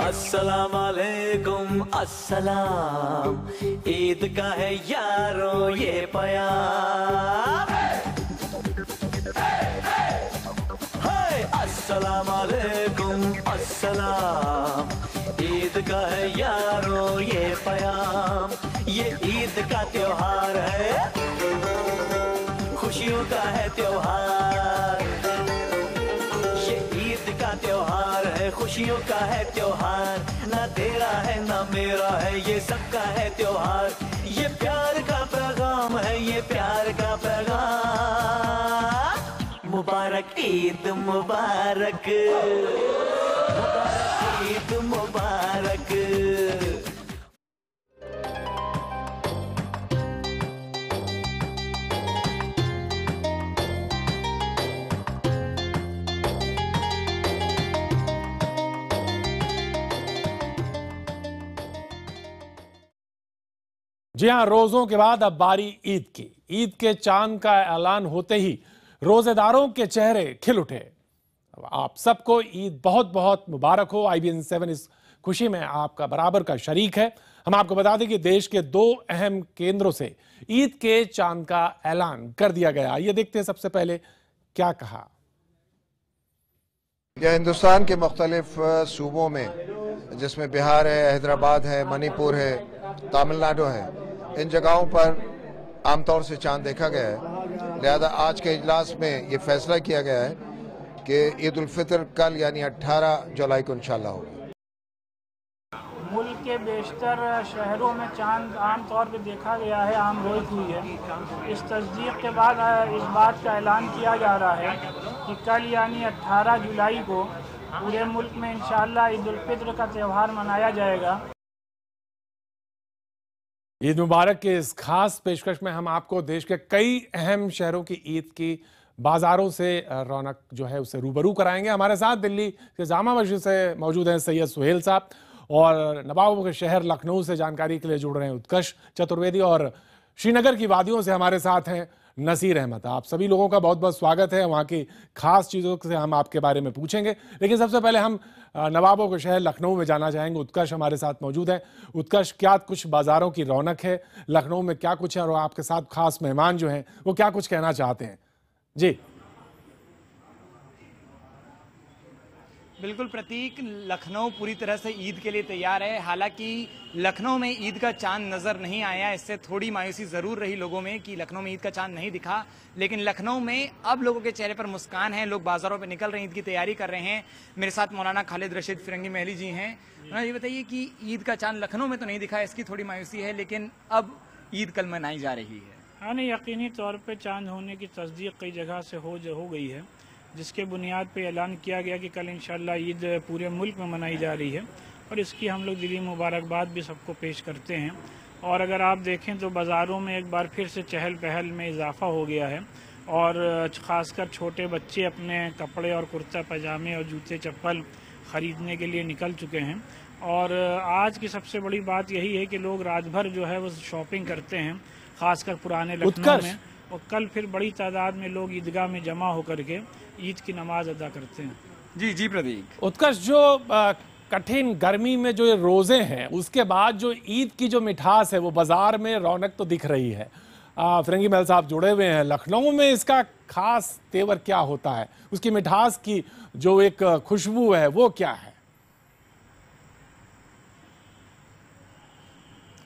अस्सलाम वालेकुम अस्सलाम, ईद का है यारों ये प्यार। अस्सलाम वालेकुम अस्सलाम, ईद का है यारों ये प्याम। ये ईद का त्योहार है, खुशियों का है त्योहार। ये ईद का त्योहार है, खुशियों का है त्योहार। ना तेरा है ना मेरा है, ये सबका है त्योहार। ये प्यार का पैगाम है, ये प्यार का पैगाम। मुबारक ईद मुबारक, मुबारक ईद मुबारक। जी हाँ, रोजों के बाद अब बारी ईद की। ईद के चांद का ऐलान होते ही रोजेदारों के चेहरे खिल उठे। आप सबको ईद बहुत बहुत मुबारक हो। IBN 7 इस खुशी में आपका बराबर का शरीक है। हम आपको बता दें कि देश के 2 अहम केंद्रों से ईद के चांद का ऐलान कर दिया गया। ये देखते हैं सबसे पहले क्या कहा। यह हिंदुस्तान के मुख्तलिफ सूबों में, जिसमें बिहार है, हैदराबाद है, मणिपुर है, तमिलनाडु है, इन जगहों पर आमतौर से चांद देखा गया है। लिहाजा आज के इजलास में ये फैसला किया गया है कि ईद उल फितर कल यानी 18 जुलाई को इंशाल्लाह होगी। मुल्क के बेशतर शहरों में चांद आम तौर पर देखा गया है, आम रोज हुई है। इस तस्दीक के बाद इस बात का ऐलान किया जा रहा है कि कल यानी 18 जुलाई को पूरे मुल्क में इंशाअल्लाह ईद उल फितर का त्यौहार मनाया जाएगा। ईद मुबारक के इस खास पेशकश में हम आपको देश के कई अहम शहरों की ईद की बाजारों से रौनक जो है उससे रूबरू कराएंगे। हमारे साथ दिल्ली के जामा मस्जिद से मौजूद हैं सैयद सुहेल साहब, और नवाबों के शहर लखनऊ से जानकारी के लिए जुड़ रहे हैं उत्कर्ष चतुर्वेदी, और श्रीनगर की वादियों से हमारे साथ हैं नसीर अहमद। आप सभी लोगों का बहुत बहुत स्वागत है। वहाँ की खास चीज़ों से हम आपके बारे में पूछेंगे, लेकिन सबसे पहले हम नवाबों के शहर लखनऊ में जाना चाहेंगे। उत्कर्ष हमारे साथ मौजूद है। उत्कर्ष, क्या कुछ बाज़ारों की रौनक है लखनऊ में, क्या कुछ है, और आपके साथ खास मेहमान जो हैं वो क्या कुछ कहना चाहते हैं? जी बिल्कुल प्रतीक, लखनऊ पूरी तरह से ईद के लिए तैयार है। हालांकि लखनऊ में ईद का चांद नजर नहीं आया, इससे थोड़ी मायूसी जरूर रही लोगों में कि लखनऊ में ईद का चांद नहीं दिखा, लेकिन लखनऊ में अब लोगों के चेहरे पर मुस्कान है। लोग बाजारों पे निकल रहे हैं, ईद की तैयारी कर रहे हैं। मेरे साथ मौलाना खालिद रशीद फिरंगी महली जी हैं। ये बताइए कि ईद का चांद लखनऊ में तो नहीं दिखा, इसकी थोड़ी मायूसी है, लेकिन अब ईद कल मनाई जा रही है। हाँ नहीं, यकीनी तौर पर चांद होने की तस्दीक कई जगह से हो गई है, जिसके बुनियाद पे ऐलान किया गया कि कल इंशाअल्लाह ईद पूरे मुल्क में मनाई जा रही है, और इसकी हम लोग दिली मुबारकबाद भी सबको पेश करते हैं। और अगर आप देखें तो बाज़ारों में एक बार फिर से चहल पहल में इजाफा हो गया है, और ख़ासकर छोटे बच्चे अपने कपड़े और कुर्ता पैजामे और जूते चप्पल ख़रीदने के लिए निकल चुके हैं। और आज की सबसे बड़ी बात यही है कि लोग रात भर जो है वो शॉपिंग करते हैं, ख़ासकर पुराने लखनऊ में, और कल फिर बड़ी तादाद में लोग ईदगाह में जमा होकर के ईद की नमाज अदा करते हैं। जी जी प्रतीक। उत्कर्ष, जो कठिन गर्मी में जो ये रोजे हैं, उसके बाद जो ईद की जो मिठास है वो बाजार में रौनक तो दिख रही है। फिरंगी महल साहब जुड़े हुए हैं लखनऊ में, इसका खास तेवर क्या होता है, उसकी मिठास की जो एक खुशबू है वो क्या है?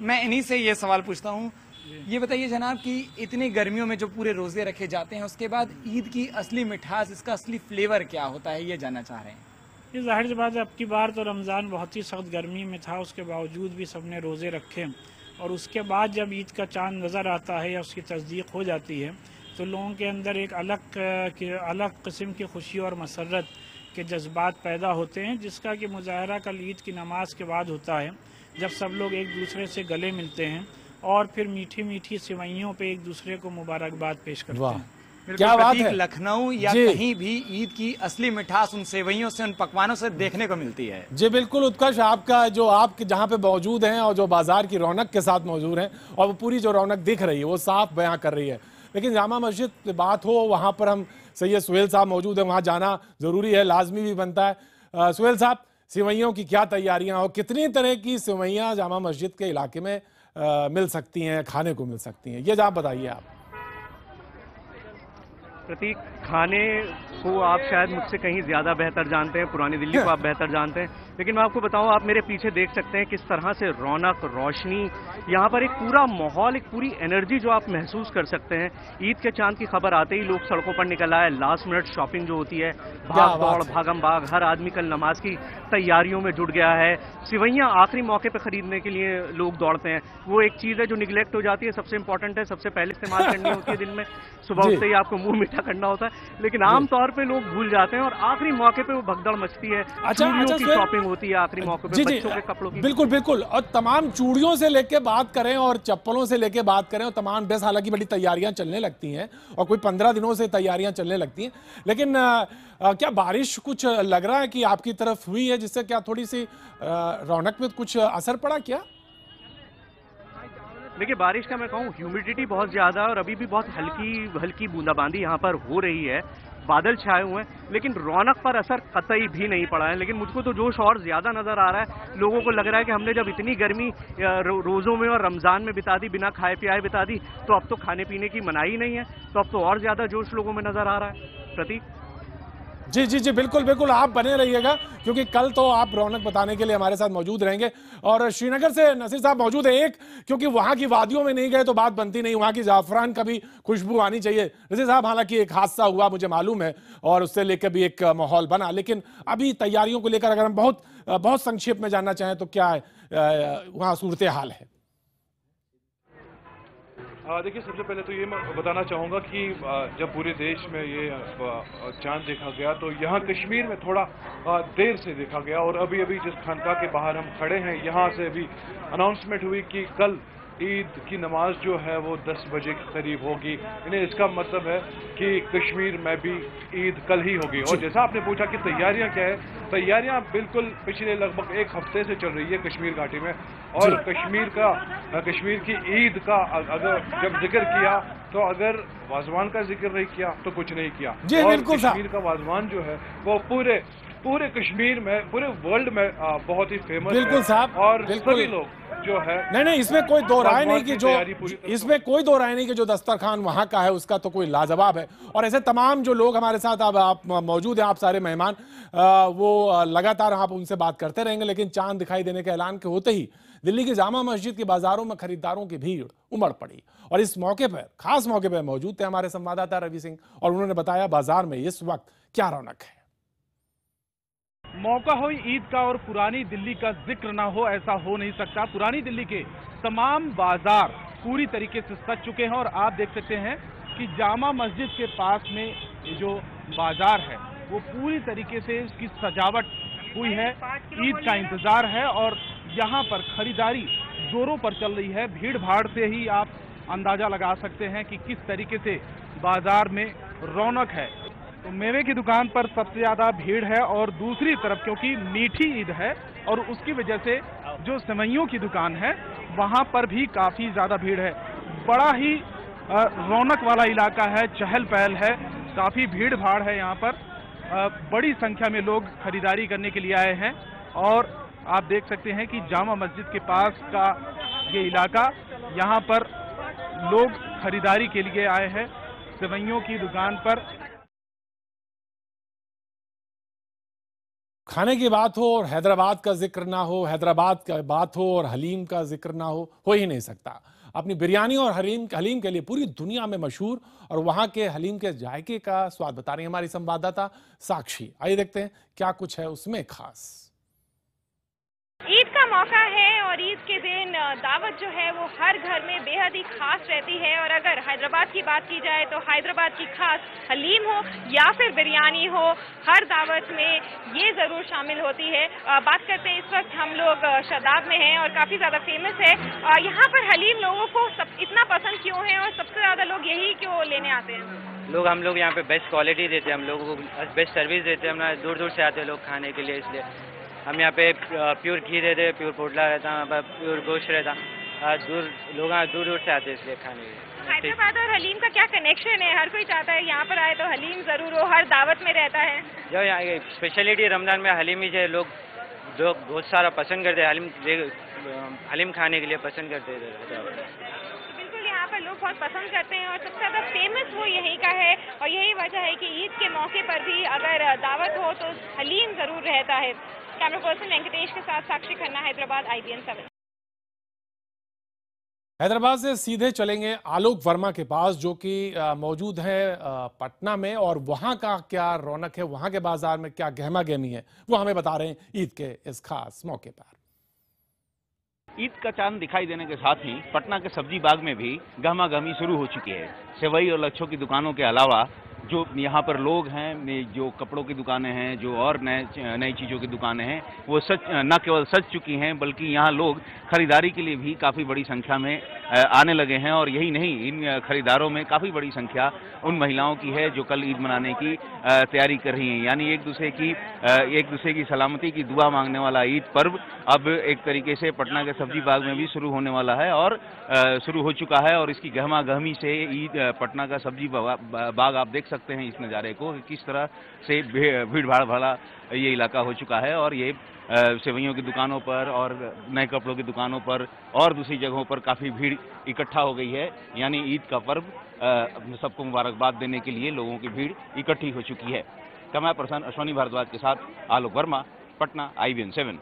मैं इन्हीं से ये सवाल पूछता हूँ, ये बताइए जनाब कि इतनी गर्मियों में जो पूरे रोजे रखे जाते हैं, उसके बाद ईद की असली मिठास, इसका असली फ्लेवर क्या होता है, ये जानना चाह रहे हैं। ये जाहिर सी बात है, अब की बार तो रमज़ान बहुत ही सख्त गर्मी में था, उसके बावजूद भी सबने रोज़े रखे, और उसके बाद जब ईद का चांद नज़र आता है या उसकी तस्दीक हो जाती है, तो लोगों के अंदर एक अलग किस्म की खुशी और मसरत के जज्बात पैदा होते हैं, जिसका कि मुजाहरा कल ईद की नमाज के बाद होता है, जब सब लोग एक दूसरे से गले मिलते हैं और फिर मीठी मीठी सिवैयों पे एक दूसरे को मुबारकबाद पेश करते हैं। क्या बात है, लखनऊ या कहीं भी ईद की असली मिठास उन सेवइयों से, उन पकवानों से देखने को मिलती है। जी बिल्कुल उत्कर्ष, आपका जो आप जहाँ पे मौजूद हैं और जो बाजार की रौनक के साथ मौजूद हैं, और वो पूरी जो रौनक दिख रही है वो साफ बयां कर रही है। लेकिन जामा मस्जिद की बात हो, वहाँ पर हम सैयद सुहेल साहब मौजूद हैं, वहाँ जाना जरूरी है, लाजमी भी बनता है। सुहेल साहब, सिवैयों की क्या तैयारियां और कितनी तरह की सिवैयां जामा मस्जिद के इलाके में मिल सकती हैं, खाने को मिल सकती हैं, ये आप बताइए। आप प्रतीक, खाने को आप शायद मुझसे कहीं ज़्यादा बेहतर जानते हैं, पुरानी दिल्ली को आप बेहतर जानते हैं, लेकिन मैं आपको बताऊं, आप मेरे पीछे देख सकते हैं किस तरह से रौनक, रोशनी, यहाँ पर एक पूरा माहौल, एक पूरी एनर्जी जो आप महसूस कर सकते हैं। ईद के चांद की खबर आते ही लोग सड़कों पर निकल आए, लास्ट मिनट शॉपिंग जो होती है, भाग दौड़, भागम भाग, हर आदमी कल नमाज की तैयारियों में जुट गया है। सिवैयां आखिरी मौके पर खरीदने के लिए लोग दौड़ते हैं। वो एक चीज़ है जो निगलेक्ट हो जाती है, सबसे इंपॉर्टेंट है, सबसे पहले इस्तेमाल करनी होती है दिन में, सुबह उठते ही आपको मुंह मीठा करना होता है, लेकिन आमतौर पे लोग भूल जाते हैं और आखिरी मौके पे वो भगदड़ मचती है। चूड़ियों की शॉपिंग होती है आखिरी मौके पे, बच्चों के कपड़ों की। बिल्कुल बिल्कुल, और तमाम चूड़ियों से लेके बात करें और चप्पलों से लेके बात करें और तमाम ड्रेस, हालांकि बड़ी तैयारियां चलने लगती हैं और कोई 15 दिनों से तैयारियां चलने लगती हैं, लेकिन क्या बारिश कुछ लग रहा है कि आपकी तरफ हुई है, जिससे क्या थोड़ी सी रौनक में कुछ असर पड़ा क्या? देखिए, बारिश का मैं कहूँ, ह्यूमिडिटी बहुत ज़्यादा है और अभी भी बहुत हल्की बूंदाबांदी यहाँ पर हो रही है, बादल छाए हुए हैं, लेकिन रौनक पर असर कतई भी नहीं पड़ा है। लेकिन मुझको तो जोश और ज़्यादा नज़र आ रहा है। लोगों को लग रहा है कि हमने जब इतनी गर्मी रोज़ों में और रमज़ान में बिता दी, बिना खाए पियाए बिता दी, तो अब तो खाने पीने की मनाही नहीं है, तो अब तो और ज़्यादा जोश लोगों में नज़र आ रहा है। प्रतीक जी जी जी, बिल्कुल बिल्कुल, आप बने रहिएगा क्योंकि कल तो आप रौनक बताने के लिए हमारे साथ मौजूद रहेंगे। और श्रीनगर से नसीर साहब मौजूद है एक, क्योंकि वहां की वादियों में नहीं गए तो बात बनती नहीं, वहां की जाफरान का भी खुशबू आनी चाहिए। नसीर साहब, हालांकि एक हादसा हुआ मुझे मालूम है और उससे लेकर भी एक माहौल बना, लेकिन अभी तैयारियों को लेकर अगर हम बहुत संक्षेप में जानना चाहें तो क्या वहां सूरत हाल है? देखिए, सबसे पहले तो ये मैं बताना चाहूँगा कि जब पूरे देश में ये चांद देखा गया तो यहाँ कश्मीर में थोड़ा देर से देखा गया, और अभी अभी जिस खानका के बाहर हम खड़े हैं, यहाँ से अभी अनाउंसमेंट हुई कि कल ईद की नमाज जो है वो 10 बजे के करीब होगी। इन्हें इसका मतलब है कि कश्मीर में भी ईद कल ही होगी। और जैसा आपने पूछा कि तैयारियां क्या है, तैयारियां बिल्कुल पिछले लगभग एक हफ्ते से चल रही है कश्मीर घाटी में। और कश्मीर की ईद का अगर जब जिक्र किया तो अगर वाजवान का जिक्र नहीं किया तो कुछ नहीं किया। और कश्मीर का वाजवान जो है वो पूरे कश्मीर में, पूरे वर्ल्ड में बहुत ही फेमस है। और सभी लोग जो है, नहीं, इसमें कोई दो राय नहीं कि जो दस्तरखान वहां का है उसका तो कोई लाजवाब है। और ऐसे तमाम जो लोग हमारे साथ अब आप मौजूद हैं, आप सारे मेहमान, वो लगातार आप उनसे बात करते रहेंगे। लेकिन चांद दिखाई देने के ऐलान के होते ही दिल्ली की जामा मस्जिद के बाजारों में खरीदारों की भीड़ उमड़ पड़ी। और इस मौके पर, खास मौके पर मौजूद थे हमारे संवाददाता रवि सिंह, और उन्होंने बताया बाजार में इस वक्त क्या रौनक है। मौका हो ईद का और पुरानी दिल्ली का जिक्र ना हो, ऐसा हो नहीं सकता। पुरानी दिल्ली के तमाम बाजार पूरी तरीके से सज चुके हैं और आप देख सकते हैं कि जामा मस्जिद के पास में जो बाजार है वो पूरी तरीके से उसकी सजावट हुई है। ईद का इंतजार है और यहाँ पर खरीदारी जोरों पर चल रही है। भीड़ भाड़ से ही आप अंदाजा लगा सकते हैं कि किस तरीके से बाजार में रौनक है। तो मेवे की दुकान पर सबसे ज्यादा भीड़ है और दूसरी तरफ क्योंकि मीठी ईद है और उसकी वजह से जो सेवइयों की दुकान है वहां पर भी काफी ज्यादा भीड़ है। बड़ा ही रौनक वाला इलाका है, चहल पहल है, काफी भीड़ भाड़ है यहाँ पर। बड़ी संख्या में लोग खरीदारी करने के लिए आए हैं और आप देख सकते हैं कि जामा मस्जिद के पास का ये इलाका, यहाँ पर लोग खरीदारी के लिए आए हैं सेवइयों की दुकान पर। खाने की बात हो और हैदराबाद का जिक्र ना हो, हैदराबाद का बात हो और हलीम का जिक्र ना हो ही नहीं सकता। अपनी बिरयानी और हलीम के लिए पूरी दुनिया में मशहूर, और वहां के हलीम के जायके का स्वाद बता रही है हमारी संवाददाता साक्षी। आइए देखते हैं क्या कुछ है उसमें खास। ईद का मौका है और ईद के दिन दावत जो है वो हर घर में बेहद ही खास रहती है। और अगर हैदराबाद की बात की जाए तो हैदराबाद की खास हलीम हो या फिर बिरयानी हो, हर दावत में ये ज़रूर शामिल होती है। बात करते हैं, इस वक्त हम लोग शादाब में हैं और काफ़ी ज़्यादा फेमस है। यहाँ पर हलीम लोगों को इतना पसंद क्यों है और सबसे ज़्यादा लोग यही क्यों लेने आते हैं? हम लोग यहाँ पे बेस्ट क्वालिटी देते हैं, हम लोगों को बेस्ट सर्विस देते हैं। हम दूर दूर से आते हैं लोग खाने के लिए, इसलिए हम यहाँ पे प्योर घी देते हैं, प्योर पोटला रहता है, प्योर गोश्त रहता। लोग दूर दूर से आते हैं इसलिए खाने के लिए। हैदराबाद और हलीम का क्या कनेक्शन है? हर कोई चाहता है यहाँ पर आए तो हलीम जरूर हो, हर दावत में रहता है। जो यहाँ स्पेशलिटी रमजान में हलीम ही है, लोग लोग बहुत सारा पसंद करते हैं, हलीम खाने के लिए पसंद करते हैं। बिल्कुल, यहाँ पर लोग बहुत पसंद करते हैं और सबसे ज़्यादा फेमस वो यहीं का है और यही वजह है कि ईद के मौके पर भी अगर दावत हो तो हलीम ज़रूर रहता है। कैमरा पर्सन वेंकटेश के साथ साक्षी खन्ना, हैदराबाद, IBN 7। हैदराबाद से सीधे चलेंगे आलोक वर्मा के पास, जो कि मौजूद है पटना में, और वहां का क्या रौनक है, वहां के बाजार में क्या गहमा गहमी है, वो हमें बता रहे हैं ईद के इस खास मौके पर। ईद का चांद दिखाई देने के साथ ही पटना के सब्जी बाग में भी गहमा गहमी शुरू हो चुकी है। सेवई और लच्छों की दुकानों के अलावा जो यहाँ पर लोग हैं, जो कपड़ों की दुकानें हैं, जो और नई चीज़ों की दुकानें हैं, वो न केवल सज चुकी हैं बल्कि यहाँ लोग खरीदारी के लिए भी काफ़ी बड़ी संख्या में आने लगे हैं। और यही नहीं, इन खरीदारों में काफ़ी बड़ी संख्या उन महिलाओं की है जो कल ईद मनाने की तैयारी कर रही हैं। यानी एक दूसरे की सलामती की दुआ मांगने वाला ईद पर्व अब एक तरीके से पटना के सब्जी बाग में भी शुरू होने वाला है और शुरू हो चुका है। और इसकी गहमा गहमी से ईद पटना का सब्जी बाग आप देख सकते हैं इस नज़ारे को, किस तरह से भीड़ भाड़ भरा ये इलाका हो चुका है। और ये सेवइयों की दुकानों पर और नए कपड़ों की दुकानों पर और दूसरी जगहों पर काफ़ी भीड़ इकट्ठा हो गई है। यानी ईद का पर्व सबको मुबारकबाद देने के लिए लोगों की भीड़ इकट्ठी हो चुकी है। कैमरा पर्सन अश्वनी भारद्वाज के साथ आलोक वर्मा, पटना, IBN 7।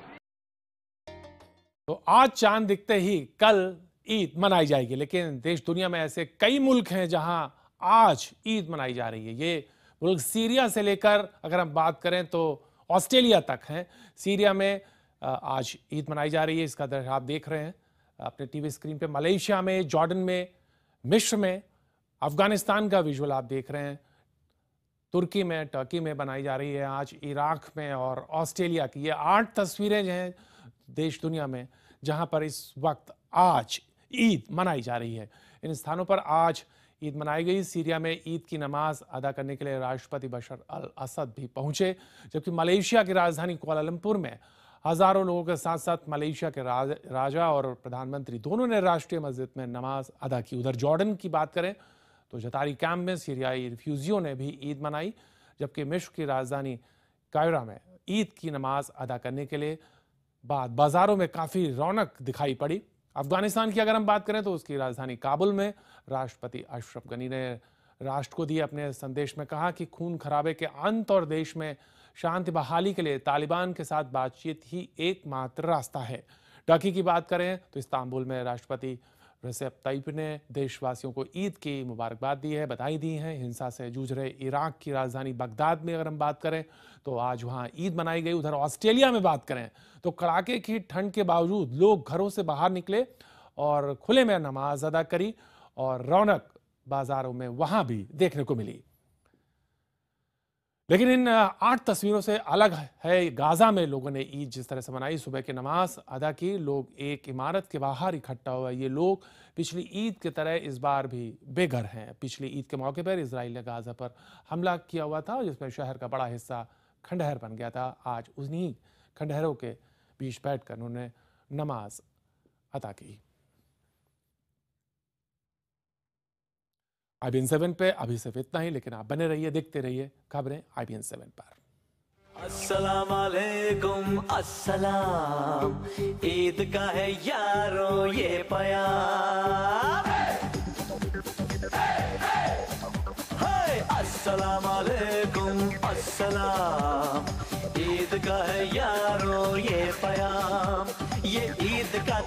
तो आज चांद दिखते ही कल ईद मनाई जाएगी, लेकिन देश दुनिया में ऐसे कई मुल्क हैं जहां आज ईद मनाई जा रही है। ये मुल्क सीरिया से लेकर अगर हम बात करें तो ऑस्ट्रेलिया तक हैं। सीरिया में आज ईद मनाई जा रही है, इसका दृश्य आप देख रहे हैं अपने टीवी स्क्रीन पे। मलेशिया में, जॉर्डन में, मिस्र में, अफगानिस्तान का विजुअल आप देख रहे हैं। तुर्की में, टर्की में बनाई जा रही है आज, इराक में और ऑस्ट्रेलिया की। ये 8 तस्वीरें जो हैं देश दुनिया में जहां पर इस वक्त आज ईद मनाई जा रही है। इन स्थानों पर आज ईद मनाई गई। सीरिया में ईद की नमाज अदा करने के लिए राष्ट्रपति बशर अल असद भी पहुंचे, जबकि मलेशिया की राजधानी कुआलालंपुर में हजारों लोगों के साथ साथ मलेशिया के राजा और प्रधानमंत्री दोनों ने राष्ट्रीय मस्जिद में नमाज अदा की। उधर जॉर्डन की बात करें तो जतारी कैंप में सीरियाई रिफ्यूजियों ने भी ईद मनाई, जबकि मिस्र की राजधानी कायरो में ईद की नमाज अदा करने के लिए बाद बाजारों में काफ़ी रौनक दिखाई पड़ी। अफगानिस्तान की अगर हम बात करें तो उसकी राजधानी काबुल में राष्ट्रपति अशरफ गनी ने राष्ट्र को दिए अपने संदेश में कहा कि खून खराबे के अंत और देश में शांति बहाली के लिए तालिबान के साथ बातचीत ही एकमात्र रास्ता है। टर्की की बात करें तो इस्तांबुल में राष्ट्रपति रेसेप ताइप ने देशवासियों को ईद की मुबारकबाद दी है, बधाई दी है। हिंसा से जूझ रहे इराक की राजधानी बगदाद में अगर हम बात करें तो आज वहां ईद मनाई गई। उधर ऑस्ट्रेलिया में बात करें तो कड़ाके की ठंड के बावजूद लोग घरों से बाहर निकले और खुले में नमाज अदा करी और रौनक बाजारों में वहां भी देखने को मिली। लेकिन इन 8 तस्वीरों से अलग है गाजा में लोगों ने ईद जिस तरह से मनाई। सुबह की नमाज अदा की, लोग एक इमारत के बाहर इकट्ठा हुआ। ये लोग पिछली ईद की तरह इस बार भी बेघर हैं। पिछली ईद के मौके पर इजराइल ने गाजा पर हमला किया हुआ था, जिसमें शहर का बड़ा हिस्सा खंडहर बन गया था। आज उन्हीं खंडहरों के बीच बैठकर उन्होंने नमाज अदा की। IBN 7 पे अभी सिर्फ इतना ही, लेकिन आप बने रहिए, देखते रहिए खबरें IBN 7 पर। अस्सलाम वालेकुम अस्सलाम, ईद का है यारो ये प्यार। अस्सलाम वालेकुम अस्सलाम, ईद का है यारो ये प्यार। ये ईद का